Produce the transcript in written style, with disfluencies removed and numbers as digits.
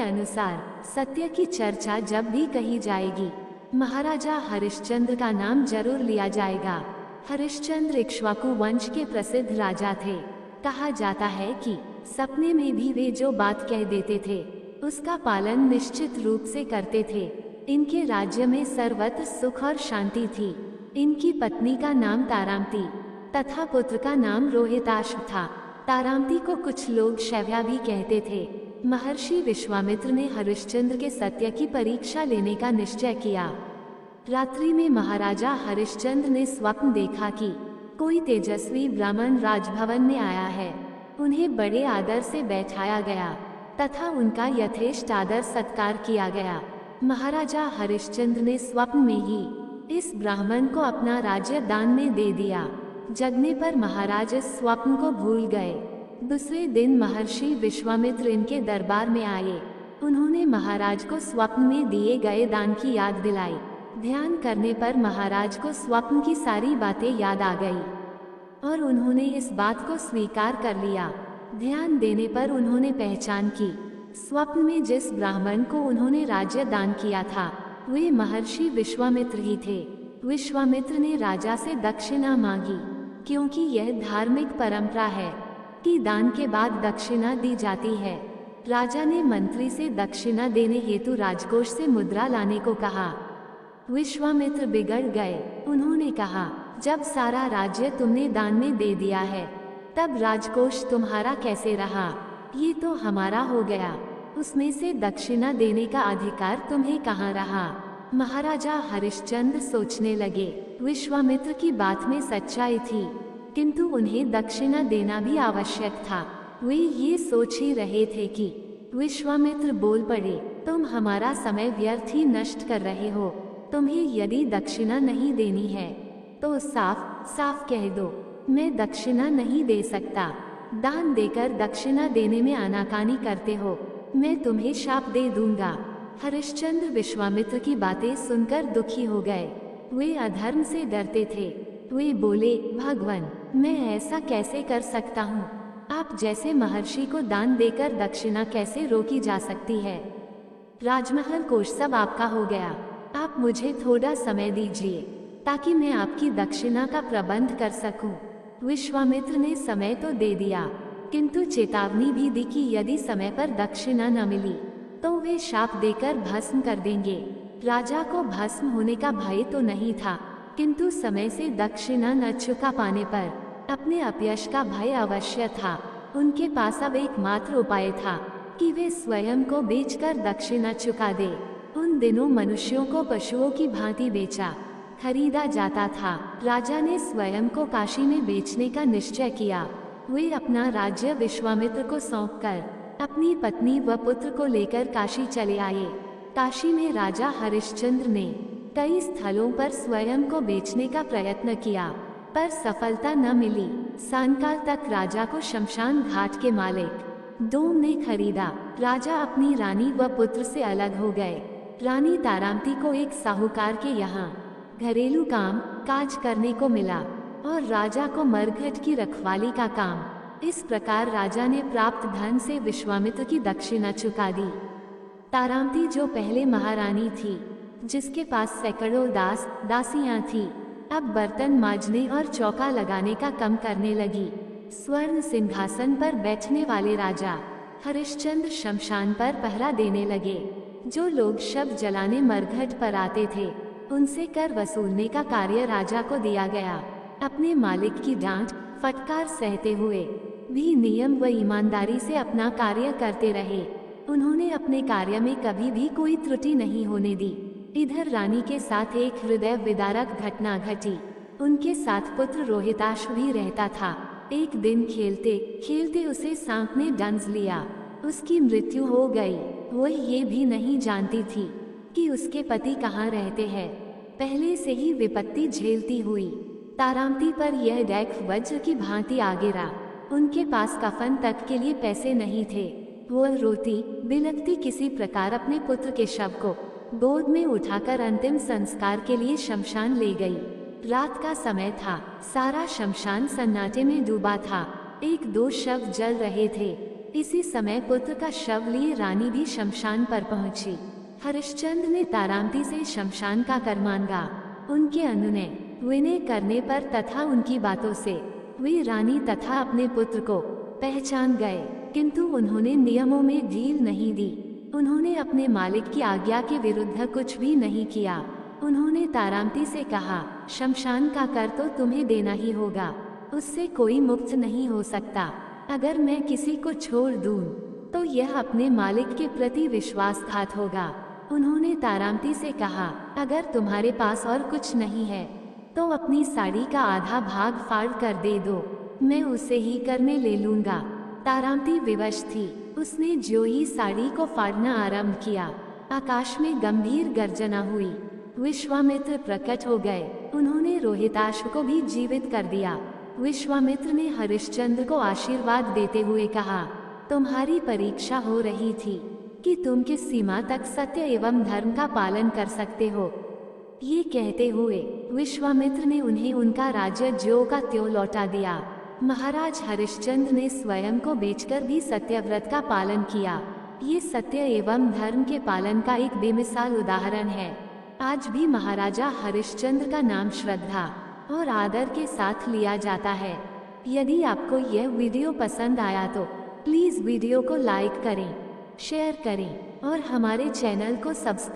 अनुसार सत्य की चर्चा जब भी कही जाएगी, महाराजा हरिश्चंद्र का नाम जरूर लिया जाएगा। हरिश्चंद्र इक्ष्वाकु वंश के प्रसिद्ध राजा थे। कहा जाता है कि सपने में भी वे जो बात कह देते थे उसका पालन निश्चित रूप से करते थे। इनके राज्य में सर्वत्र सुख और शांति थी। इनकी पत्नी का नाम तारामती तथा पुत्र का नाम रोहिताश्व था। तारामती को कुछ लोग शैव्या भी कहते थे। महर्षि विश्वामित्र ने हरिश्चंद्र के सत्य की परीक्षा लेने का निश्चय किया। रात्रि में महाराजा हरिश्चंद्र ने स्वप्न देखा कि कोई तेजस्वी ब्राह्मण राजभवन में आया है। उन्हें बड़े आदर से बैठाया गया तथा उनका यथेष्ट आदर सत्कार किया गया। महाराजा हरिश्चंद्र ने स्वप्न में ही इस ब्राह्मण को अपना राज्य दान में दे दिया। जगने पर महाराज इस स्वप्न को भूल गए। दूसरे दिन महर्षि विश्वामित्र इनके दरबार में आए। उन्होंने महाराज को स्वप्न में दिए गए दान की याद दिलाई। ध्यान करने पर महाराज को स्वप्न की सारी बातें याद आ गई और उन्होंने इस बात को स्वीकार कर लिया। ध्यान देने पर उन्होंने पहचान की स्वप्न में जिस ब्राह्मण को उन्होंने राज्य दान किया था वे महर्षि विश्वामित्र ही थे। विश्वामित्र ने राजा से दक्षिणा मांगी, क्योंकि यह धार्मिक परंपरा है कि दान के बाद दक्षिणा दी जाती है। राजा ने मंत्री से दक्षिणा देने हेतु राजकोष से मुद्रा लाने को कहा। विश्वामित्र बिगड़ गए। उन्होंने कहा, जब सारा राज्य तुमने दान में दे दिया है तब राजकोष तुम्हारा कैसे रहा? ये तो हमारा हो गया। उसमें से दक्षिणा देने का अधिकार तुम्हें कहाँ रहा? महाराजा हरिश्चंद्र सोचने लगे। विश्वामित्र की बात में सच्चाई थी, किंतु उन्हें दक्षिणा देना भी आवश्यक था। वे ये सोच ही रहे थे कि विश्वामित्र बोल पड़े, तुम हमारा समय व्यर्थ ही नष्ट कर रहे हो। तुम्हें यदि दक्षिणा नहीं देनी है तो साफ साफ कह दो, मैं दक्षिणा नहीं दे सकता। दान देकर दक्षिणा देने में आनाकानी करते हो, मैं तुम्हें शाप दे दूंगा। हरिश्चंद्र विश्वामित्र की बातें सुनकर दुखी हो गए। वे अधर्म से डरते थे। वे बोले, भगवान, मैं ऐसा कैसे कर सकता हूँ? आप जैसे महर्षि को दान देकर दक्षिणा कैसे रोकी जा सकती है? राजमहल कोष सब आपका हो गया। आप मुझे थोड़ा समय दीजिए ताकि मैं आपकी दक्षिणा का प्रबंध कर सकूं। विश्वामित्र ने समय तो दे दिया, किंतु चेतावनी भी दी कि यदि समय पर दक्षिणा न मिली तो वे शाप देकर भस्म कर देंगे। राजा को भस्म होने का भय तो नहीं था, किंतु समय से दक्षिणा न चुका पाने पर अपने अपयश का भय अवश्य था। उनके पास अब एकमात्र उपाय था कि वे स्वयं को बेचकर दक्षिणा चुका दे। उन दिनों मनुष्यों को पशुओं की भांति बेचा खरीदा जाता था। राजा ने स्वयं को काशी में बेचने का निश्चय किया। वे अपना राज्य विश्वामित्र को सौंपकर अपनी पत्नी व पुत्र को लेकर काशी चले आए। काशी में राजा हरिश्चंद्र ने कई स्थलों पर स्वयं को बेचने का प्रयत्न किया, पर सफलता न मिली। सायंकाल तक राजा को शमशान घाट के मालिक डोम ने खरीदा। राजा अपनी रानी व पुत्र से अलग हो गए। रानी तारामती को एक साहूकार के यहाँ घरेलू काम काज करने को मिला और राजा को मरघट की रखवाली का काम। इस प्रकार राजा ने प्राप्त धन से विश्वामित्र की दक्षिणा चुका दी। तारामती जो पहले महारानी थी, जिसके पास सैकड़ों दास दासियां थी, अब बर्तन मांजने और चौका लगाने का काम करने लगी। स्वर्ण सिंहासन पर बैठने वाले राजा हरिश्चंद्र शमशान पर पहरा देने लगे। जो लोग शव जलाने मरघट पर आते थे उनसे कर वसूलने का कार्य राजा को दिया गया। अपने मालिक की डांट फटकार सहते हुए भी नियम व ईमानदारी से अपना कार्य करते रहे। उन्होंने अपने कार्य में कभी भी कोई त्रुटि नहीं होने दी। इधर रानी के साथ एक हृदय विदारक घटना घटी। उनके साथ पुत्र रोहिताश्व भी रहता था। एक दिन खेलते खेलते उसे सांप ने डंस लिया। उसकी मृत्यु हो गई। वो ये भी नहीं जानती थी कि उसके पति कहाँ रहते हैं। पहले से ही विपत्ति झेलती हुई तारामती पर यह दैख वज्र की भांति आ गिरा। उनके पास कफन तक के लिए पैसे नहीं थे। वो रोती बिलखती किसी प्रकार अपने पुत्र के शव को गोद में उठाकर अंतिम संस्कार के लिए शमशान ले गई। रात का समय था। सारा शमशान सन्नाटे में डूबा था। एक दो शव जल रहे थे। इसी समय पुत्र का शव लिए रानी भी शमशान पर पहुंची। हरिश्चंद्र ने तारामती से शमशान का कर मांगा। उनके अनुनय विनय करने पर तथा उनकी बातों से वे रानी तथा अपने पुत्र को पहचान गए, किंतु उन्होंने नियमों में ढील नहीं दी। उन्होंने अपने मालिक की आज्ञा के विरुद्ध कुछ भी नहीं किया। उन्होंने तारामती से कहा, शमशान का कर तो तुम्हें देना ही होगा, उससे कोई मुक्त नहीं हो सकता। अगर मैं किसी को छोड़ दूं, तो यह अपने मालिक के प्रति विश्वासघात होगा। उन्होंने तारामती से कहा, अगर तुम्हारे पास और कुछ नहीं है तो अपनी साड़ी का आधा भाग फाड़ कर दे दो, मैं उसे ही कर में ले लूंगा। तारामती विवश थी। उसने ज्यों ही साड़ी को फाड़ना आरंभ किया, आकाश में गंभीर गर्जना हुई। विश्वामित्र प्रकट हो गए। उन्होंने रोहिताश्व को भी जीवित कर दिया। विश्वामित्र ने हरिश्चंद्र को आशीर्वाद देते हुए कहा, तुम्हारी परीक्षा हो रही थी कि तुम किस सीमा तक सत्य एवं धर्म का पालन कर सकते हो। ये कहते हुए विश्वामित्र ने उन्हें उनका राज्य ज्यों का त्यों लौटा दिया। महाराज हरिश्चंद्र ने स्वयं को बेचकर भी सत्यव्रत का पालन किया। ये सत्य एवं धर्म के पालन का एक बेमिसाल उदाहरण है। आज भी महाराजा हरिश्चंद्र का नाम श्रद्धा और आदर के साथ लिया जाता है। यदि आपको यह वीडियो पसंद आया तो प्लीज़ वीडियो को लाइक करें, शेयर करें और हमारे चैनल को सब्सक्राइब